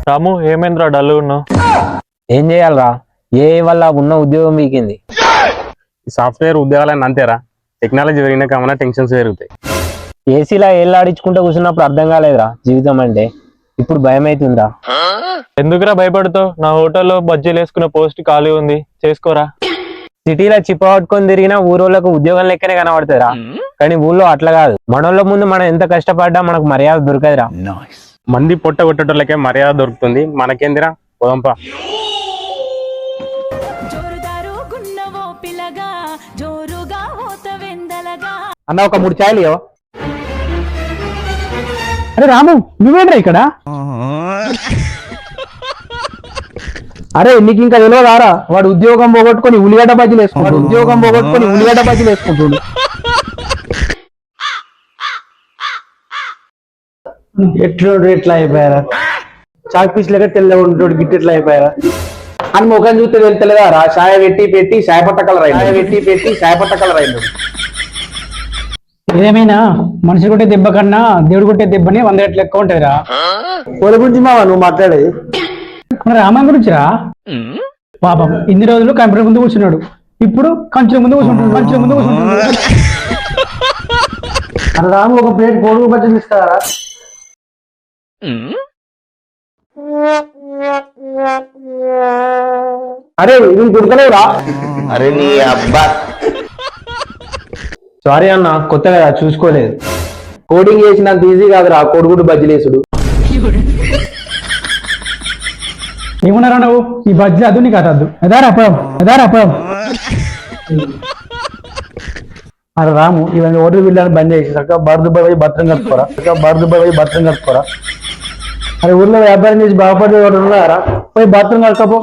రాము ఏమైందిరా డల్ ఉన్నావు? ఏం చేయాలరా? ఏ వల్ల ఉన్న ఉద్యోగం వీకింది. సాఫ్ట్వేర్ ఉద్యోగాలన్నీ అంతేరా, టెక్నాలజీ పెరిగినాక ఏమైనా టెన్షన్స్ పెరుగుతాయి. ఏసీలా ఏళ్ళాడించుకుంటూ కూర్చున్నప్పుడు అర్థం కాలేదురా జీవితం అంటే. ఇప్పుడు భయం అవుతుందిరా. ఎందుకురా భయపడతావు? నా హోటల్లో బజ్జీలు వేసుకున్న పోస్ట్ ఖాళీ ఉంది, చేసుకోరా. సిటీలో చిప్ప పట్టుకొని తిరిగినా ఊరోళ్ళకు ఉద్యోగం లెక్కనే కనబడుతుందిరా. కానీ ఊళ్ళో అట్లా కాదు. మనోళ్ళ ముందు మనం ఎంత కష్టపడ్డా మనకు మర్యాద దొరకదురా. మంది పొట్ట కొట్టేటోళ్ళకే మర్యాద దొరుకుతుంది, మనకేందిరా పోదంపా. అన్న ఒక 3 చాయలు. అరే రాము, నువ్వేంట్రా ఇక్కడ? అరే నీకు ఇంకా తెలియదారా? వాడు ఉద్యోగం పోగొట్టుకొని ఉల్లిగడ్డ బజ్జీలు వేసుకుంటాడు. ఎట్లా అయిపోయారా? చాక్ పీస్ లెక్క తెల్ల ఉంటాడు, గిట్ట ఎట్లా అయిపోయారా అని ముఖం చూస్తే వెళ్తలేదారా? సాయ పెట్టి సాయపట్ట కలర్ అయింది. ఏదేమైనా మనిషి కొట్టే దెబ్బ కన్నా దేవుడు కొట్టే దెబ్బని 100 రెట్లు ఎక్కువ ఉంటాయిరా. వాళ్ళ గురించి మావా నువ్వు మాట్లాడేది? మన రామన్ గురించిరా. పాపం ఇన్ని రోజులు కంప్యూటర్ ముందు కూర్చున్నాడు, ఇప్పుడు కంచెల ముందు కూర్చుంటాడు. రాము ఒక ప్లేట్ కోడుగు బజ్జీలు ఇస్తారా? అరే ఇది గుర్తలేవురా? అరే నీ అబ్బా, సారీ అన్న, కొత్త కదా చూసుకోలేదు. కోడింగ్ చేసినంత ఈజీ కాదురా కోడిగుడ్డు బజ్జీలేసుడు. ఏమన్నారా నువ్వు? ఈ బజ్జీ అద్దు నీకు అదద్దు. ఎదారా అరే రాము, ఇవన్నీ ఓటర్ బిల్లని బంద్ చేసి చక్కగా బర్దుబాయి భద్రం కట్టుకోరా. అరే ఊర్లో వ్యాపారం చేసి బాగుపడే వాడు ఉన్నారా? పోయి బాత్రూమ్ కడకపో.